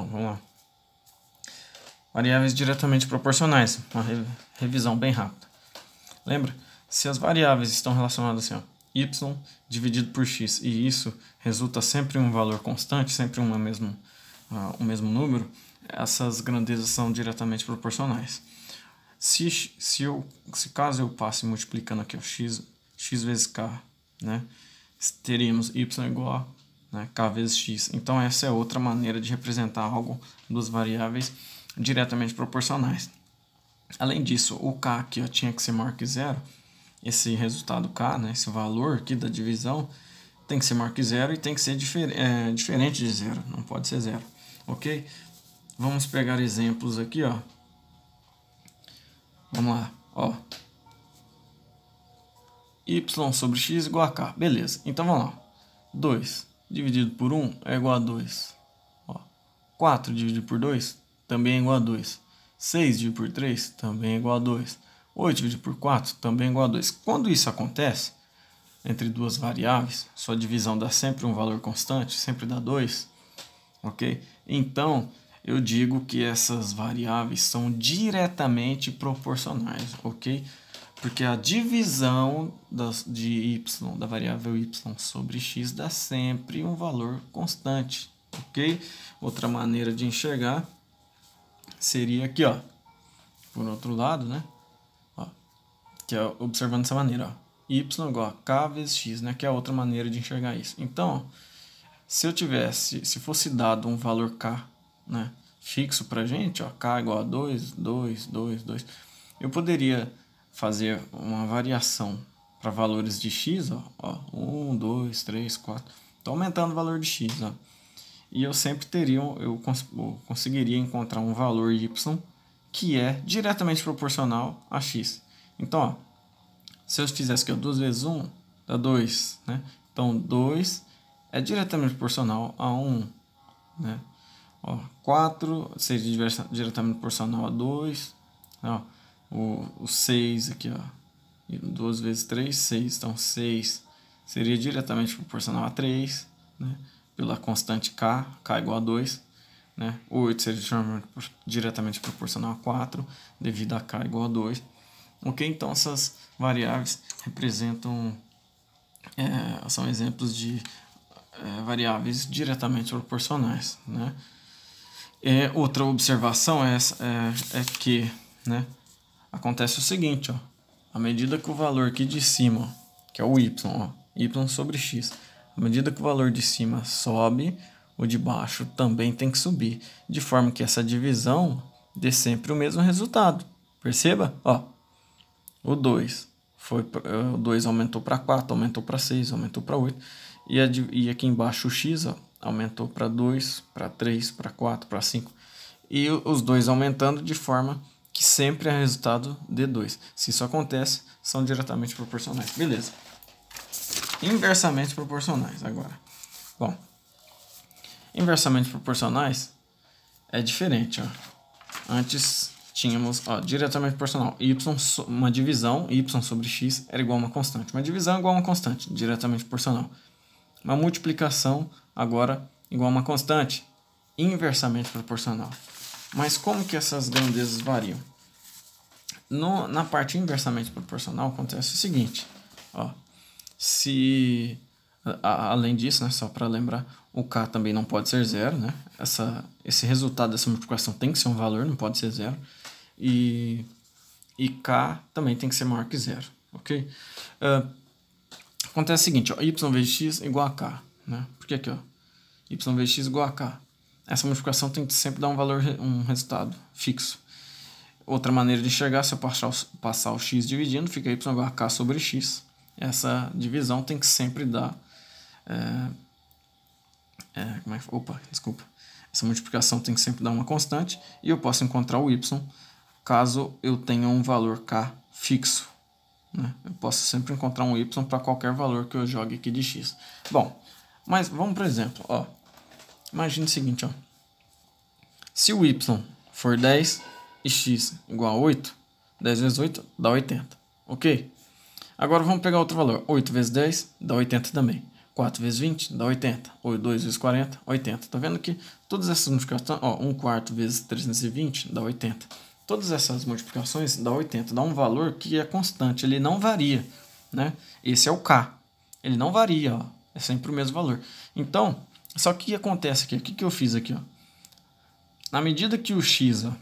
Bom, vamos lá. Variáveis diretamente proporcionais. Uma revisão bem rápida. Lembra? Se as variáveis estão relacionadas assim, ó, y dividido por x, e isso resulta sempre em um valor constante, sempre um mesmo número, essas grandezas são diretamente proporcionais. Se caso eu passe multiplicando aqui, ó, x vezes k, né, teríamos y igual a, né, k vezes x. Então essa é outra maneira de representar algo, duas variáveis diretamente proporcionais. Além disso, o k aqui, ó, tinha que ser maior que zero. Esse resultado k, né, esse valor aqui da divisão, tem que ser maior que zero e tem que ser diferente de zero, não pode ser zero, ok? Vamos pegar exemplos aqui, ó. Vamos lá, ó. Y sobre x igual a k, beleza. Então vamos lá, 2 dividido por 1 é igual a 2. Ó. 4 dividido por 2 também é igual a 2. 6 dividido por 3 também é igual a 2. 8 dividido por 4 também é igual a 2. Quando isso acontece, entre duas variáveis, sua divisão dá sempre um valor constante, sempre dá 2, ok? Então, eu digo que essas variáveis são diretamente proporcionais, ok? Porque a divisão da variável y sobre x dá sempre um valor constante, ok? Outra maneira de enxergar seria aqui, ó, por outro lado, né? Ó, que é observando dessa maneira, ó, y igual a k vezes x, né? Que é a outra maneira de enxergar isso. Então, se fosse dado um valor k, né, fixo pra gente, ó, k igual a 2, 2, 2, 2, eu poderia fazer uma variação para valores de x, ó, 1, 2, 3, 4, estou aumentando o valor de x, ó, e eu sempre conseguiria encontrar um valor y que é diretamente proporcional a x. Então, ó, se eu fizesse aqui, ó, 2 vezes 1 dá 2, né? Então 2 é diretamente proporcional a 1, né? Ó, 4 seria diretamente proporcional a 2, ó, o 6 aqui, ó, 2 vezes 3, 6, então 6 seria diretamente proporcional a 3, né, pela constante k igual a 2, né, 8 seria diretamente proporcional a 4, devido a k igual a 2, ok? Então essas variáveis representam, são exemplos de variáveis diretamente proporcionais, né? Outra observação é que, né, acontece o seguinte, ó, à medida que o valor aqui de cima, ó, que é o y, ó, y sobre x, à medida que o valor de cima sobe, o de baixo também tem que subir, de forma que essa divisão dê sempre o mesmo resultado. Perceba, ó, o 2 aumentou para 4, aumentou para 6, aumentou para 8, e aqui embaixo o x, ó, aumentou para 2, para 3, para 4, para 5, e os dois aumentando de forma que sempre é resultado de 2. Se isso acontece, são diretamente proporcionais. Beleza. Inversamente proporcionais agora. Bom, inversamente proporcionais é diferente, ó. Antes tínhamos, ó, diretamente proporcional. Uma divisão, y sobre x era igual a uma constante. Uma divisão é igual a uma constante, diretamente proporcional. Uma multiplicação agora igual a uma constante, inversamente proporcional. Mas como que essas grandezas variam? Na parte inversamente proporcional acontece o seguinte, ó, além disso, né, só para lembrar, o k também não pode ser zero, né? Esse resultado dessa multiplicação tem que ser um valor, não pode ser zero, e k também tem que ser maior que zero, ok? Acontece o seguinte, ó, y vezes x igual a k, né? Porque aqui, ó, y vezes x igual a k. Essa multiplicação tem que sempre dar um resultado fixo. Outra maneira de enxergar, se eu passar o x dividindo, fica y igual a k sobre x. Essa divisão tem que sempre dar... Essa multiplicação tem que sempre dar uma constante, e eu posso encontrar o y caso eu tenha um valor k fixo, né? Eu posso sempre encontrar um y para qualquer valor que eu jogue aqui de x. Bom, mas vamos para exemplo, ó. Imagine o seguinte, ó. Se o y for 10 e x igual a 8, 10 vezes 8 dá 80, ok? Agora vamos pegar outro valor, 8 vezes 10 dá 80 também. 4 vezes 20 dá 80. Ou 2 vezes 40, 80. Tá vendo que todas essas multiplicações, ó, 1/4 vezes 320 dá 80. Todas essas multiplicações dá 80. Dá um valor que é constante, ele não varia, né? Esse é o K. Ele não varia, ó. É sempre o mesmo valor. Então, só que o que acontece aqui? O que eu fiz aqui, ó? Na medida que o x, ó,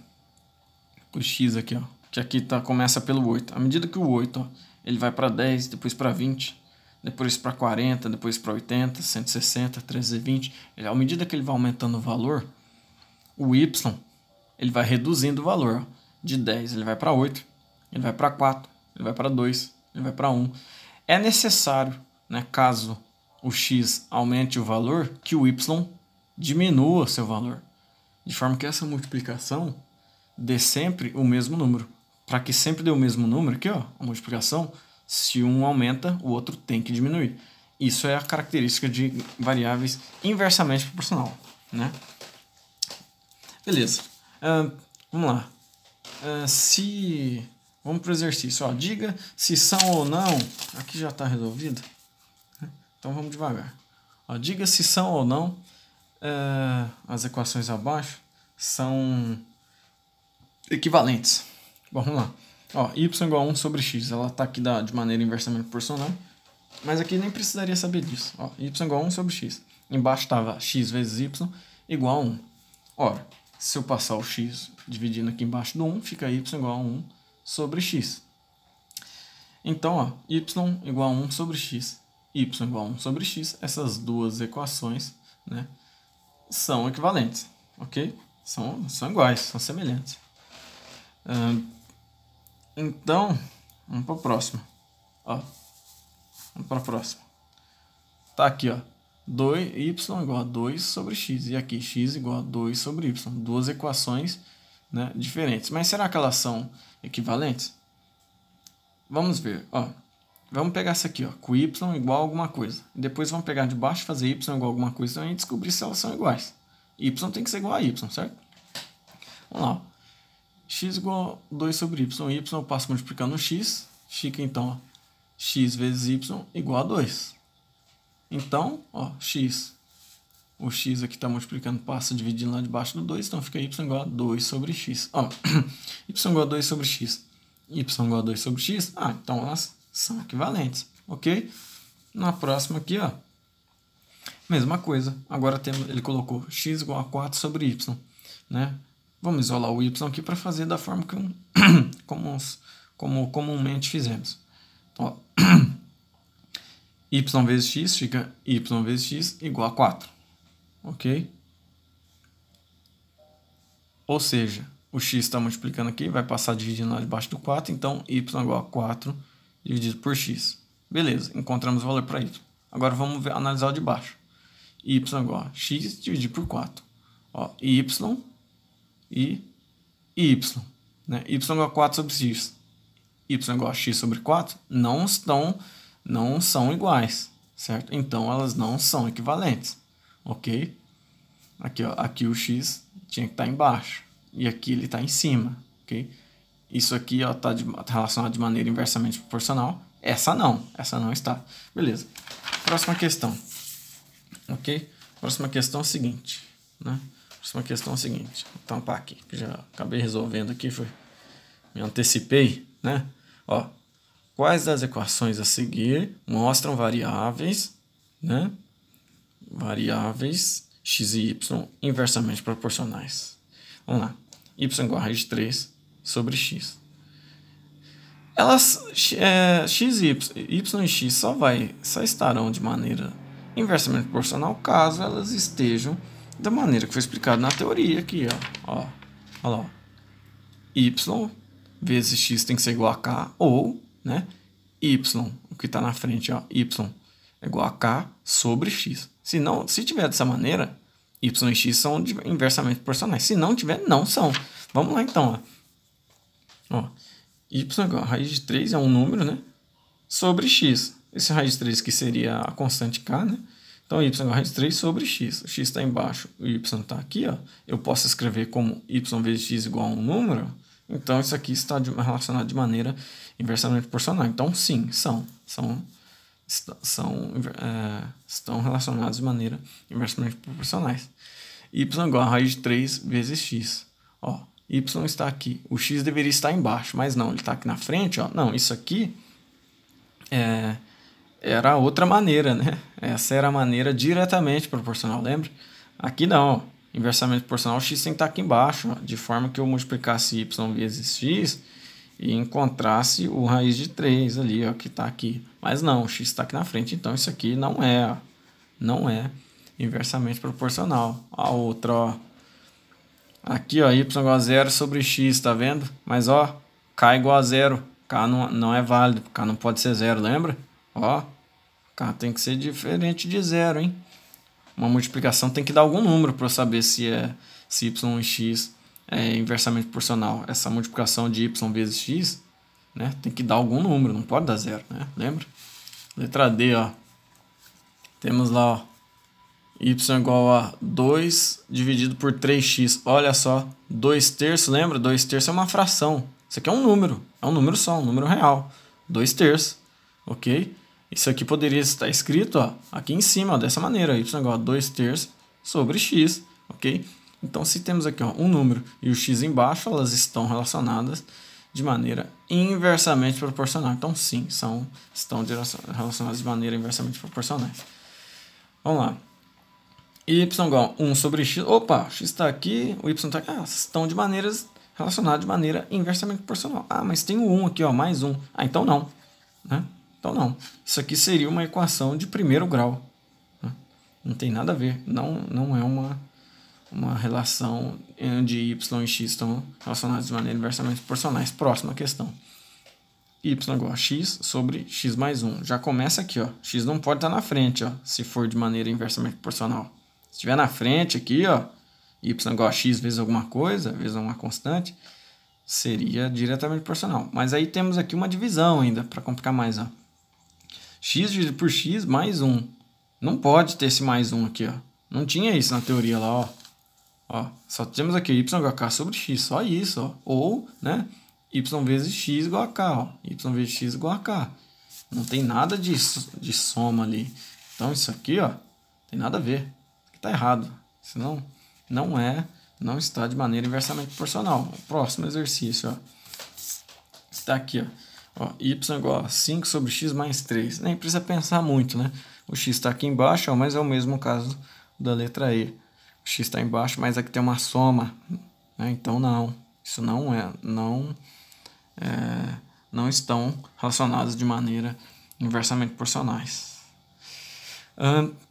o x aqui, ó, que aqui começa pelo 8. À medida que o 8, ó, ele vai para 10, depois para 20, depois para 40, depois para 80, 160, 320. À medida que ele vai aumentando o valor, o y, ele vai reduzindo o valor. Ó. De 10 ele vai para 8, ele vai para 4, ele vai para 2, ele vai para 1. É necessário, né, caso o x aumente o valor, que o y diminua seu valor. De forma que essa multiplicação dê sempre o mesmo número. Para que sempre dê o mesmo número, aqui ó, a multiplicação, se um aumenta, o outro tem que diminuir. Isso é a característica de variáveis inversamente proporcional, né? Beleza. Vamos lá. Vamos para o exercício. Ó, diga se são ou não. Aqui já está resolvido. Então vamos devagar. Ó, diga se são ou não as equações abaixo são equivalentes. Bom, vamos lá. Ó, y igual a 1 sobre x. Ela está aqui de maneira inversamente proporcional. Mas aqui nem precisaria saber disso. Ó, y igual a 1 sobre x. Embaixo estava x vezes y igual a 1. Ora, se eu passar o x dividindo aqui embaixo do 1, fica y igual a 1 sobre x. Então, ó, y igual a 1 sobre x, y igual a 1 sobre x, essas duas equações, né, são equivalentes, ok? São iguais, são semelhantes. Então, vamos para o próximo. Ó, vamos para a próxima. Tá aqui, ó. Y igual a 2 sobre x. E aqui, x igual a 2 sobre y. Duas equações, né, diferentes. Mas será que elas são equivalentes? Vamos ver. Ó, vamos pegar essa aqui, ó, com y igual a alguma coisa. Depois vamos pegar de baixo, fazer y igual a alguma coisa e descobrir se elas são iguais. Y tem que ser igual a y, certo? Vamos lá. Ó. X igual a 2 sobre y. Y eu passo multiplicando o x. Fica então, ó, x vezes y igual a 2. Então, ó, x. O x aqui está multiplicando, passa dividindo lá debaixo do 2. Então fica y igual a 2 sobre x. Ó, y igual a 2 sobre x. Y igual a 2 sobre x. Ah, então elas são equivalentes. Ok? Na próxima aqui, ó. Mesma coisa. Agora ele colocou x igual a 4 sobre y. Né? Vamos isolar o y aqui para fazer da forma como comumente fizemos. Então, ó, y vezes x fica y vezes x igual a 4. Ok? Ou seja, o x está multiplicando aqui, vai passar dividindo lá debaixo do 4, então y igual a 4 dividido por x. Beleza, encontramos o valor para y. Agora vamos analisar o de baixo. Y igual a x dividido por 4. Ó, y e y. Né? Y igual a 4 sobre x. Y igual a x sobre 4 não são iguais, certo? Então elas não são equivalentes, ok? Aqui, ó, aqui o x tinha que estar embaixo e aqui ele está em cima, ok? Isso aqui está relacionado de maneira inversamente proporcional. Essa não está. Beleza. Próxima questão, ok? Próxima questão é o seguinte, né? Próxima questão é o seguinte. Vou tampar aqui, que já acabei resolvendo aqui, me antecipei, né? Ó, quais das equações a seguir mostram variáveis, né? Variáveis x e y inversamente proporcionais. Vamos lá. Y igual a raiz de 3 sobre x. Elas, x e y e x só estarão de maneira inversamente proporcional caso elas estejam da maneira que foi explicado na teoria aqui, ó. Olha lá, ó. Y vezes x tem que ser igual a k, ou, né, y, o que está na frente, ó, y é igual a k sobre x. Se tiver dessa maneira, y e x são inversamente proporcionais. Se não tiver, não são. Vamos lá então, ó. Y igual a raiz de 3 é um número, né, sobre x. Esse raiz de 3 que seria a constante k, né? Então, y igual a raiz de 3 sobre x. O x está embaixo, o y está aqui, ó. Eu posso escrever como y vezes x igual a um número. Então, isso aqui está relacionado de maneira inversamente proporcional. Então, sim, são estão relacionados de maneira inversamente proporcionais. Y igual a raiz de 3 vezes x. Ó, y está aqui. O x deveria estar embaixo, mas não, ele está aqui na frente. Ó. Não, isso aqui era outra maneira, né? Essa era a maneira diretamente proporcional, lembra? Aqui não, ó. Inversamente proporcional, x tem que estar aqui embaixo, ó, de forma que eu multiplicasse y vezes x e encontrasse o raiz de 3 ali, ó, que está aqui. Mas não, o x está aqui na frente, então isso aqui não é inversamente proporcional. A outra, ó, aqui, ó, y igual a 0 sobre x, tá vendo? Mas, ó, k igual a 0, k não é válido, k não pode ser 0, lembra? Ó, k tem que ser diferente de 0, hein? Uma multiplicação tem que dar algum número para eu saber se y e x é inversamente proporcional. Essa multiplicação de y vezes x, né, tem que dar algum número, não pode dar 0, né? Lembra? Letra D, ó. Temos lá, ó, y igual a 2 dividido por 3x. Olha só, 2/3, lembra? 2/3 é uma fração. Isso aqui é um número só, um número real. 2/3, ok? Isso aqui poderia estar escrito, ó, aqui em cima, ó, dessa maneira, y igual a 2/3 sobre x, ok? Então, se temos aqui, ó, um número e o x embaixo, elas estão relacionadas de maneira inversamente proporcional. Então, sim, estão relacionadas de maneira inversamente proporcional. Vamos lá. Y igual a 1 sobre x. Opa, x está aqui, o y está aqui. Ah, estão relacionadas de maneira inversamente proporcional. Ah, mas tem o 1 aqui, ó, mais 1. Ah, então não, né? Então não. Isso aqui seria uma equação de primeiro grau, né? Não tem nada a ver. Não é uma relação onde y e x estão relacionados de maneira inversamente proporcionais. Próxima questão. Y igual a x sobre x mais 1. Já começa aqui, ó. X não pode estar na frente, ó, se for de maneira inversamente proporcional. Se estiver na frente aqui, ó, y igual a x vezes alguma coisa, vezes uma constante, seria diretamente proporcional. Mas aí temos aqui uma divisão ainda, para complicar mais, ó. X dividido por x mais 1. Não pode ter esse mais 1 aqui, ó. Não tinha isso na teoria lá, ó. Ó, só temos aqui y igual a k sobre x, só isso, ó. Ou, né, y vezes x igual a k, ó. Y vezes x igual a k. Não tem nada de soma ali. Então isso aqui, ó, tem nada a ver. Isso aqui tá errado. Senão não está de maneira inversamente proporcional. O próximo exercício, ó. Está aqui, ó. Ó, y igual a 5 sobre x mais 3. Nem precisa pensar muito, né? O x está aqui embaixo, ó, mas é o mesmo caso da letra E. O x está embaixo, mas aqui tem uma soma, né? Então não. Isso não estão relacionados de maneira inversamente proporcionais.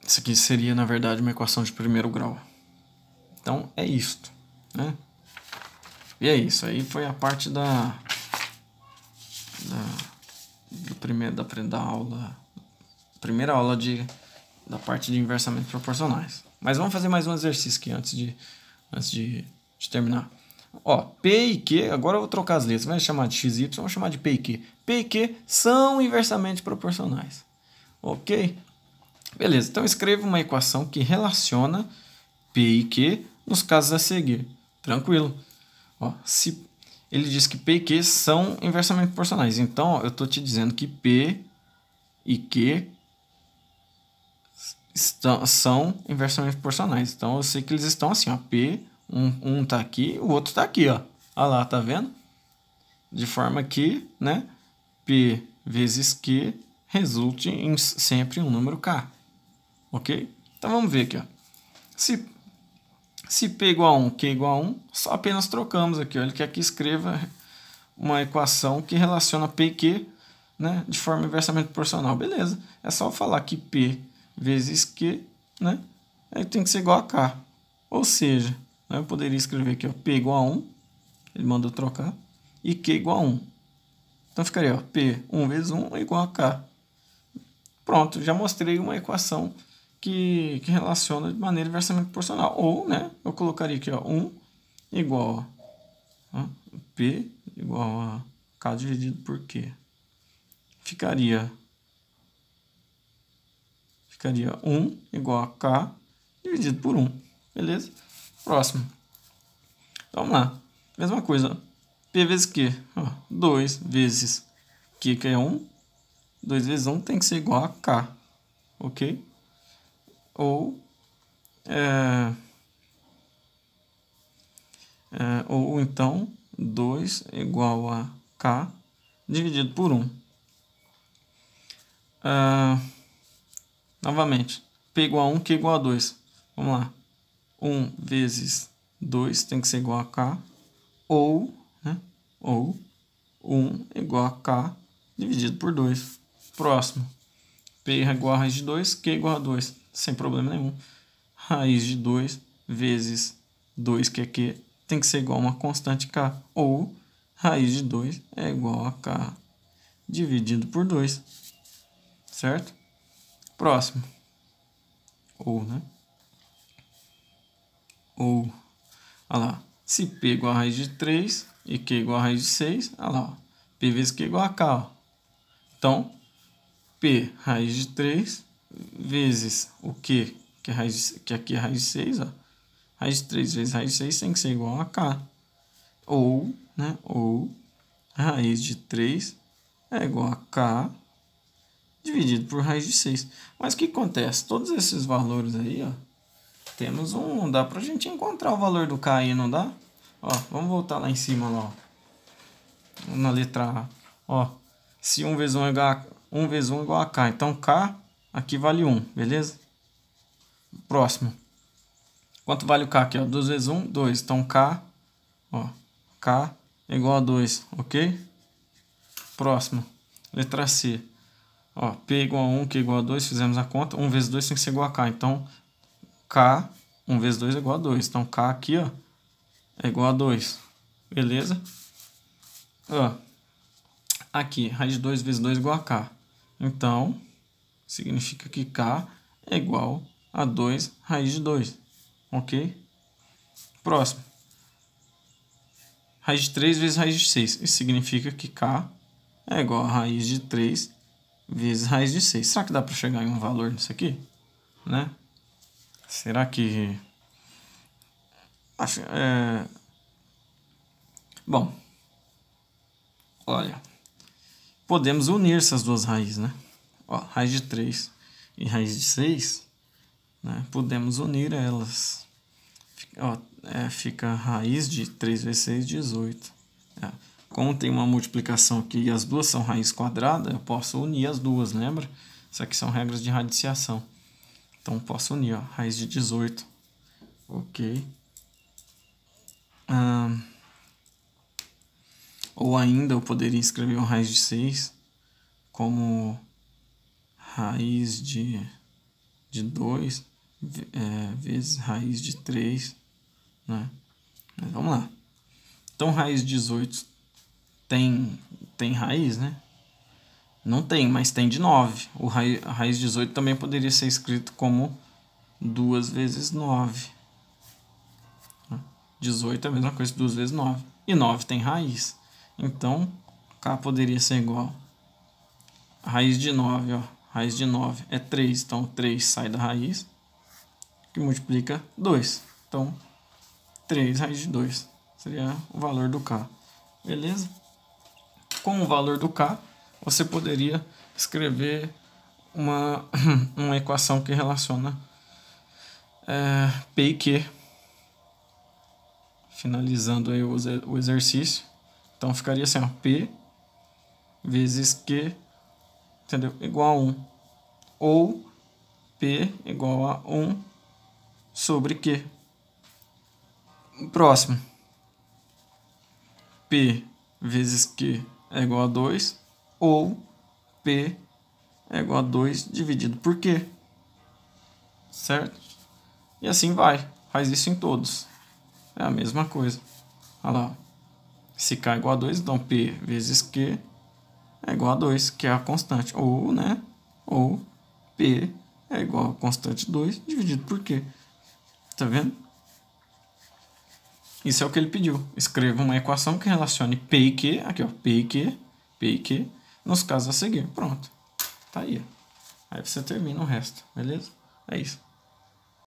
Isso aqui seria, na verdade, uma equação de primeiro grau. Então é isto, né? E é isso. Aí foi a parte da primeira aula da parte de inversamente proporcionais. Mas vamos fazer mais um exercício aqui antes de terminar. Ó, P e Q, agora eu vou trocar as letras, vai chamar de x e y, vamos chamar de P e Q. P e Q são inversamente proporcionais, ok? Beleza, então escreva uma equação que relaciona P e Q nos casos a seguir. Tranquilo. Ó, se ele diz que P e Q são inversamente proporcionais. Então, ó, eu estou te dizendo que P e Q são inversamente proporcionais. Então, eu sei que eles estão assim, ó. P, um está aqui, o outro está aqui, ó. Olha lá, tá vendo? De forma que, né, P vezes Q resulte em sempre um número K. Ok? Então, vamos ver aqui, ó. Se P igual a 1, Q igual a 1, só apenas trocamos aqui, ó. Ele quer que escreva uma equação que relaciona P e Q, né, de forma inversamente proporcional. Beleza. É só falar que P vezes Q, né, aí tem que ser igual a K. Ou seja, né, eu poderia escrever aqui, ó, P igual a 1, ele mandou trocar, e Q igual a 1. Então ficaria, ó, P 1 vezes 1 igual a K. Pronto, já mostrei uma equação que relaciona de maneira inversamente proporcional. Ou, né, eu colocaria aqui, ó, 1 igual a P igual a K dividido por Q. Ficaria 1 igual a K dividido por 1. Beleza? Próximo. Vamos lá. Mesma coisa. P vezes Q. Ó, 2 vezes Q, que é 1, 2 vezes 1 tem que ser igual a K, ok? Ou então 2 igual a K dividido por 1. Novamente, P igual a 1, Q igual a 2. Vamos lá. 1 vezes 2 tem que ser igual a K. Ou 1 igual a K dividido por 2. Próximo. P é igual a raiz de 2, Q igual a 2. Sem problema nenhum. Raiz de 2 vezes 2, que é Q, tem que ser igual a uma constante K. Ou raiz de 2 é igual a K dividido por 2. Certo? Próximo. Ou, né? Ou, olha lá. Se P igual a raiz de 3 e Q igual a raiz de 6, olha lá. Ó. P vezes Q igual a K. Ó. Então, P raiz de 3 vezes o Q, que aqui é raiz de 6, ó. Raiz de 3 vezes raiz de 6 tem que ser igual a K. Ou, né? Ou raiz de 3 é igual a K dividido por raiz de 6. Mas o que acontece? Todos esses valores aí, ó, temos um... Dá pra gente encontrar o valor do K aí, não dá? Ó, vamos voltar lá em cima, lá, ó. Na letra A. Ó, se 1 vezes 1 é igual a 1 vezes 1 é igual a K. Então, K aqui vale 1, beleza? Próximo. Quanto vale o K aqui? Ó? 2 vezes 1, 2. Então, K, ó, K é igual a 2, ok? Próximo. Letra C. Ó, P igual a 1, Q igual a 2, fizemos a conta. 1 vezes 2 tem que ser igual a K. Então, K, 1 vezes 2 é igual a 2. Então, K aqui, ó, é igual a 2. Beleza? Ó, aqui, raiz de 2 vezes 2 é igual a K. Então, significa que K é igual a 2 raiz de 2. Ok? Próximo. Raiz de 3 vezes raiz de 6. Isso significa que K é igual a raiz de 3 vezes raiz de 6. Será que dá para chegar em um valor nisso aqui? Né? Será que... Acho, Bom, olha, podemos unir essas duas raízes, né? Ó, raiz de 3 e raiz de 6, né? Podemos unir elas. Ó, fica raiz de 3 vezes 6, 18. Como tem uma multiplicação aqui e as duas são raiz quadrada, eu posso unir as duas, lembra? Isso aqui são regras de radiciação. Então, posso unir, ó, raiz de 18. Ok. Ou ainda eu poderia escrever uma raiz de 6 como raiz de 2 vezes raiz de 3, né? Mas vamos lá. Então, raiz de 18 tem raiz, né? Não tem, mas tem de 9. A raiz de 18 também poderia ser escrito como 2 vezes 9. 18 é a mesma coisa que 2 vezes 9. E 9 tem raiz. Então, K poderia ser igual a raiz de 9, ó. Raiz de 9 é 3, então 3 sai da raiz, que multiplica 2. Então, 3 raiz de 2 seria o valor do K. Beleza? Com o valor do K, você poderia escrever uma equação que relaciona P e Q. Finalizando aí o exercício. Então, ficaria assim, ó, P vezes Q, entendeu? Igual a 1. Ou P igual a 1 sobre Q. Próximo. P vezes Q é igual a 2. Ou P é igual a 2 dividido por Q. Certo? E assim vai. Faz isso em todos. É a mesma coisa. Olha lá. Se K é igual a 2, então P vezes Q é igual a 2, que é a constante. Ou, né? Ou P é igual a constante 2 dividido por Q. Tá vendo? Isso é o que ele pediu. Escreva uma equação que relacione P e Q. Aqui, ó. P e Q. Nos casos a seguir. Pronto. Tá aí. Aí você termina o resto. Beleza? É isso.